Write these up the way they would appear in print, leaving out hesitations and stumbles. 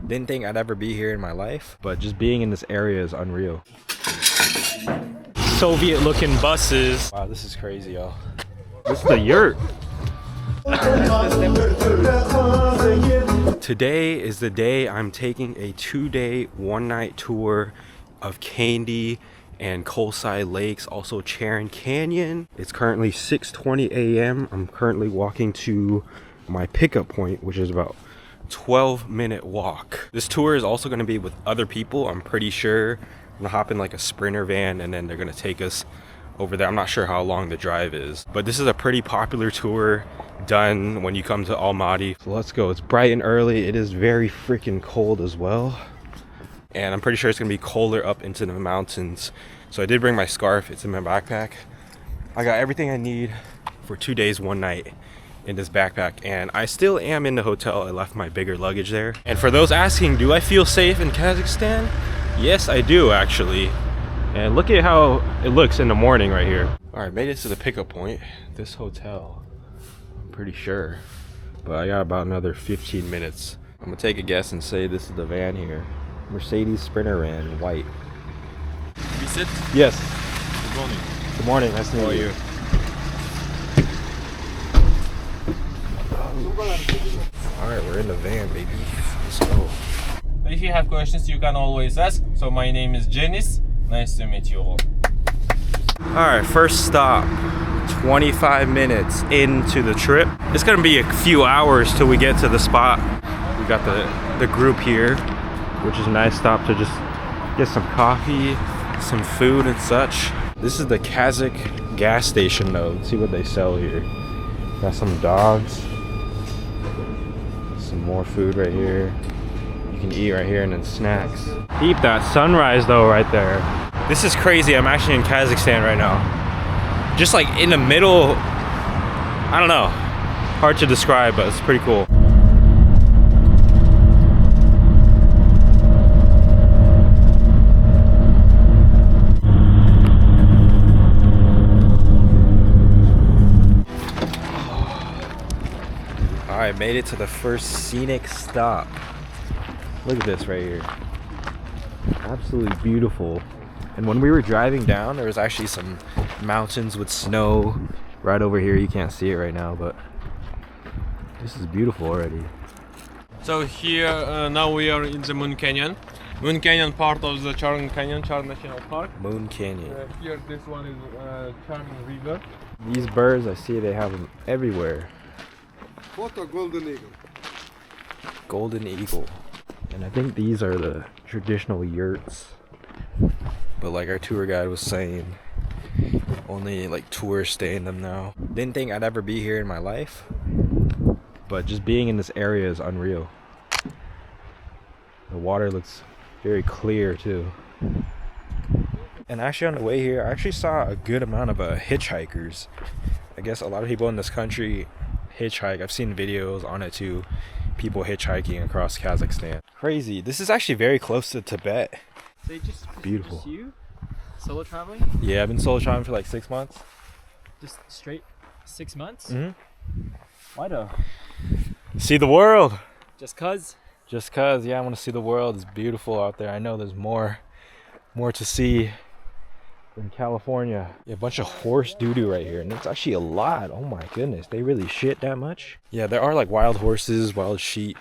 Didn't think I'd ever be here in my life, but just being in this area is unreal. Soviet looking buses. Wow, this is crazy, y'all. This is the yurt. Today is the day I'm taking a 2-day, 1-night tour of Kandy and Kolsay Lakes, also Charon Canyon. It's currently 6:20 a.m. I'm currently walking to my pickup point, which is about 12-minute walk. This tour is also going to be with other people, I'm pretty sure. I'm gonna hop in like a Sprinter van and then they're gonna take us over there. I'm not sure how long the drive is, but this is a pretty popular tour done when you come to Almaty. So let's go. It's bright and early. It is very freaking cold as well, and I'm pretty sure it's gonna be colder up into the mountains. So I did bring my scarf. It's in my backpack. I got everything I need for 2 days, 1 night in this backpack, and I still am in the hotel. I left my bigger luggage there. And for those asking, do I feel safe in Kazakhstan? Yes, I do actually. And look at how it looks in the morning right here. All right, made it to the pickup point. This hotel, I'm pretty sure, but I got about another 15 minutes. I'm gonna take a guess and say this is the van here. Mercedes Sprinter van in white. Visit? Yes. Good morning. Good morning, nice to meet you. All right, we're in the van, baby. Let's go. If you have questions, you can always ask. So my name is Janice. Nice to meet you all. All right, first stop, 25 minutes into the trip. It's gonna be a few hours till we get to the spot. We got the group here, which is a nice stop to just get some coffee, some food and such. This is the Kazakh gas station though. Let's see what they sell here. Got some dogs, some more food right here. You can eat right here and then snacks. Peep that sunrise though right there. This is crazy. I'm actually in Kazakhstan right now. Just like in the middle, I don't know. Hard to describe, but it's pretty cool. All right, made it to the first scenic stop. Look at this right here. Absolutely beautiful. And when we were driving down, there was actually some mountains with snow right over here. You can't see it right now, but this is beautiful already. So here now we are in the Moon Canyon. Moon Canyon part of the Charon Canyon, Charon National Park. Moon Canyon. Here this one is Charon River. These birds, I see they have them everywhere. Photo golden eagle. Golden eagle. And I think these are the traditional yurts. But like our tour guide was saying, only like tourists stay in them now. Didn't think I'd ever be here in my life, but just being in this area is unreal. The water looks very clear too. And actually on the way here, I actually saw a good amount of hitchhikers. I guess a lot of people in this country hitchhike. I've seen videos on it too. People hitchhiking across Kazakhstan. Crazy. This is actually very close to Tibet. So just Beautiful. Just you solo traveling? Yeah, I've been solo traveling for like 6 months. Just straight 6 months? Mm-hmm. Why though? See the world. Just cause? Just cause, yeah, I want to see the world. It's beautiful out there. I know there's more to see in California. Yeah, a bunch of horse doo-doo right here, and it's actually a lot. Oh my goodness, they really shit that much? Yeah, there are like wild horses, wild sheep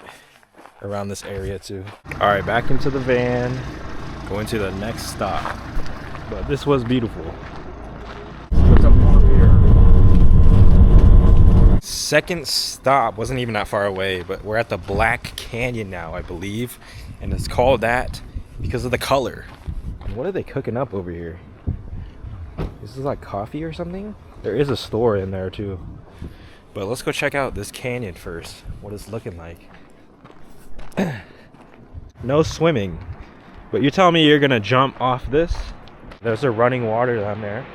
around this area too. All right, back into the van, going to the next stop. But this was beautiful. What's up over here? Second stop wasn't even that far away, but we're at the Black Canyon now, I believe, and it's called that because of the color. And what are they cooking up over here? This is like coffee or something? There is a store in there too. But let's go check out this canyon first. What it's looking like. No swimming. But you're telling me you're gonna jump off this? There's a running water down there.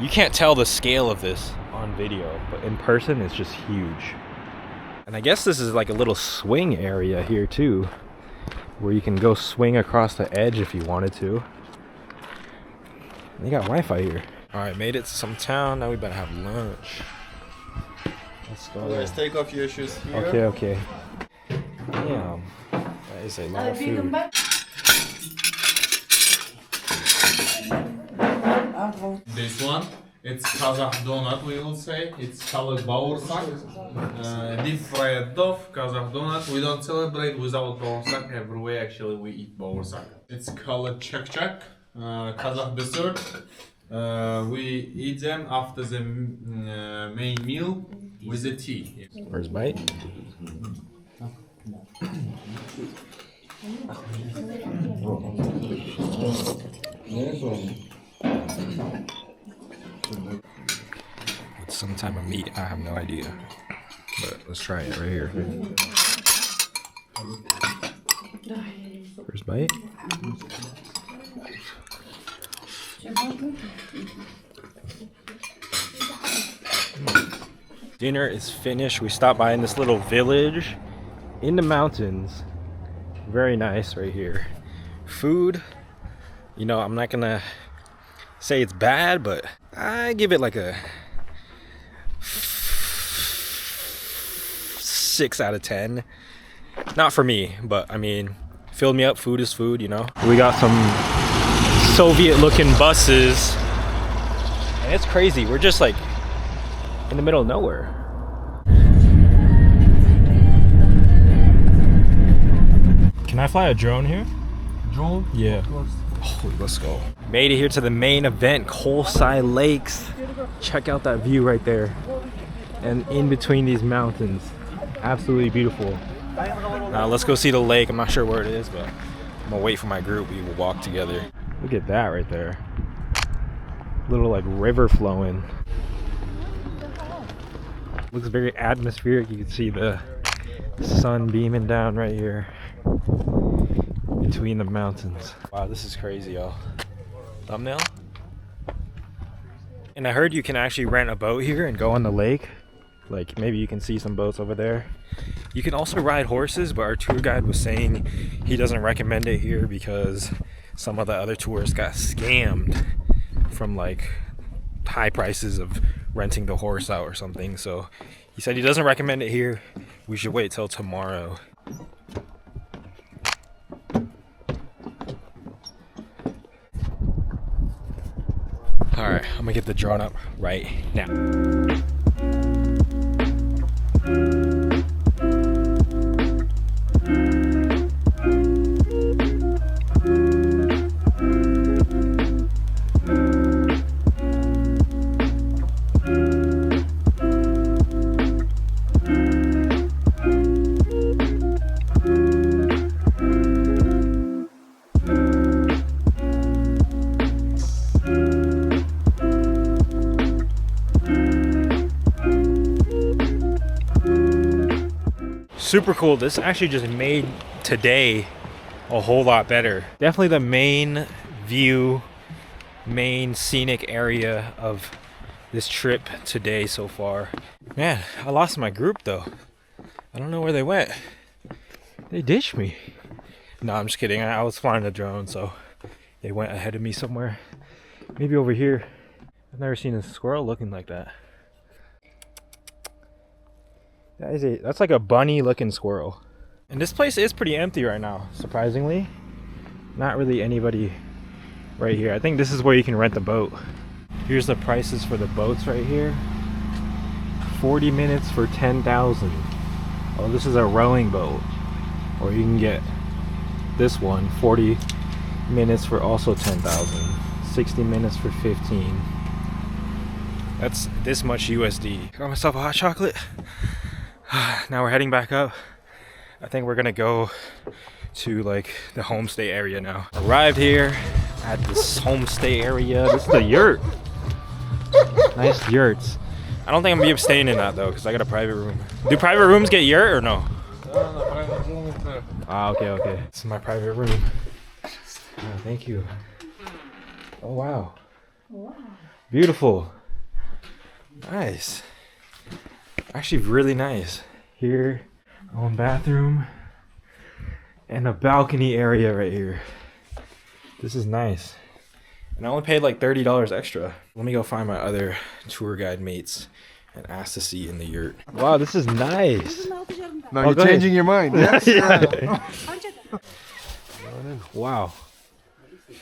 You can't tell the scale of this on video, but in person it's just huge. And I guess this is like a little swing area here too, where you can go swing across the edge if you wanted to. They got Wi-Fi here. All right, made it to some town. Now we better have lunch. Let's go. Let's take off your shoes here. Okay, okay. Damn. That is a lot of food. This one, it's Kazakh donut, we will say. It's called bağırsak. Deep fried dove, Kazakh donut. We don't celebrate without bağırsak. Everywhere actually we eat bağırsak. It's called chak, Kazakh dessert. We eat them after the main meal with the tea. First bite. With some type of meat, I have no idea. But let's try it right here. First bite. Dinner is finished. We stopped by in this little village in the mountains. Very nice right here. Food, you know, I'm not gonna say it's bad, but I give it like a 6 out of 10. Not for me, but I mean, filled me up. Food is food, you know. We got some Soviet looking buses, and it's crazy. We're just like in the middle of nowhere. Can I fly a drone here? Drone? Yeah. Oh, let's go. Made it here to the main event, Kolsay Lakes. Check out that view right there. And in between these mountains. Absolutely beautiful. Now let's go see the lake. I'm not sure where it is, but I'm gonna wait for my group. We will walk together. Look at that right there. Little like river flowing. Looks very atmospheric. You can see the sun beaming down right here between the mountains. Wow, this is crazy, y'all. Thumbnail? And I heard you can actually rent a boat here and go on the lake. Like maybe you can see some boats over there. You can also ride horses, but our tour guide was saying he doesn't recommend it here because some of the other tourists got scammed from like high prices of renting the horse out or something. So he said he doesn't recommend it here. We should wait till tomorrow. All right, I'm gonna get the drone up right now. Super cool. This actually just made today a whole lot better. Definitely the main view, main scenic area of this trip today so far. Man, I lost my group though. I don't know where they went. They ditched me. No, I'm just kidding. I was flying a drone, so they went ahead of me somewhere. Maybe over here. I've never seen a squirrel looking like that. That's like a bunny looking squirrel. And this place is pretty empty right now, surprisingly. Not really anybody right here. I think this is where you can rent the boat. Here's the prices for the boats right here. 40 minutes for 10,000. Oh, this is a rowing boat. Or you can get this one, 40 minutes for also 10,000. 60 minutes for 15. That's this much USD. Got myself a hot chocolate. Now we're heading back up. I think we're gonna go to like the homestay area now. Arrived here at this homestay area. This is the yurt. Nice yurts. I don't think I'm gonna be staying in that though, because I got a private room. Do private rooms get yurt or no? Ah, okay. This is my private room. Oh, thank you. Oh wow. Beautiful. Nice. Actually really nice. Here, own bathroom and a balcony area right here. This is nice. And I only paid like $30 extra. Let me go find my other tour guide mates and asked to see in the yurt. Wow, this is nice. Now Oh, you're go ahead. changing your mind. Yes. Wow,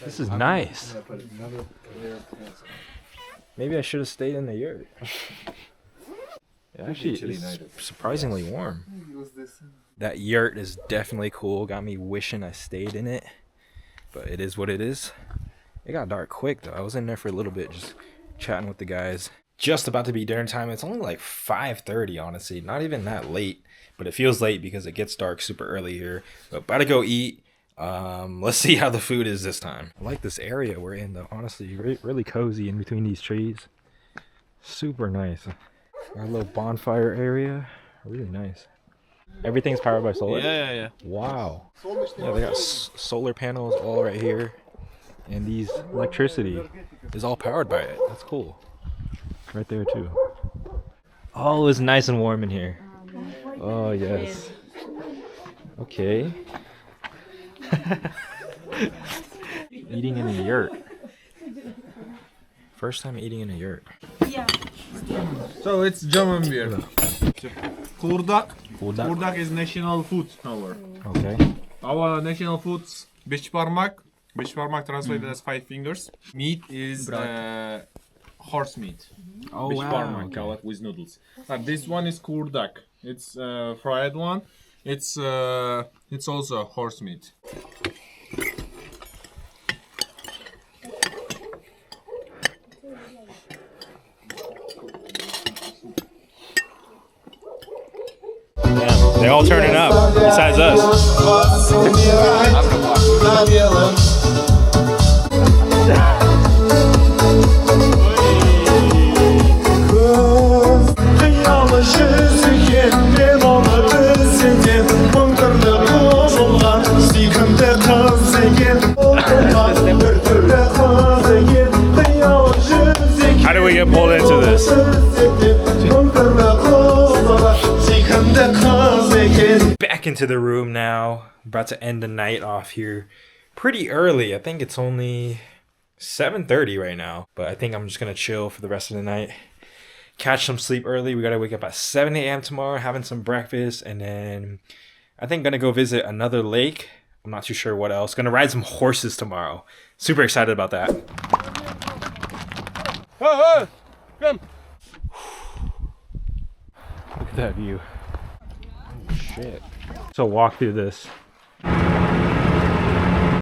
this is nice. Maybe I should have stayed in the yurt. It actually is surprisingly warm. That yurt is definitely cool. Got me wishing I stayed in it, but it is what it is. It got dark quick though. I was in there for a little bit, just chatting with the guys. Just about to be dinner time. It's only like 5:30, honestly. Not even that late, but it feels late because it gets dark super early here. But about to go eat. Let's see how the food is this time. I like this area we're in though. Honestly, really cozy in between these trees. Super nice. Our little bonfire area. Really nice. Everything's powered by solar? Yeah. Wow. Yeah, they got solar panels all right here. And these electricity is all powered by it. That's cool. Right there too. Oh, it's nice and warm in here. Oh, yes. Okay. Eating in a yurt. First time eating in a yurt. So it's German beer. Kurdak. Kurdak. Kurdak is national food our. Okay. Our national foods, beş parmak. Beş parmak translated as 5 fingers. Meat is horse meat. Oh, Beş wow. parmak, Okay. Kazakh with noodles. This one is kurdak. It's fried one. It's also horse meat. Yeah, they all turning up, besides us. How do we get pulled into this? Back into the room now. About to end the night off here pretty early. I think it's only 7:30 right now, but I think I'm just gonna chill for the rest of the night, catch some sleep early. We gotta wake up at 7 a.m. tomorrow, having some breakfast, and then I think gonna go visit another lake. I'm not too sure what else. Gonna ride some horses tomorrow. Super excited about that. Hey, come. Look at that view. Oh, shit. So walk through this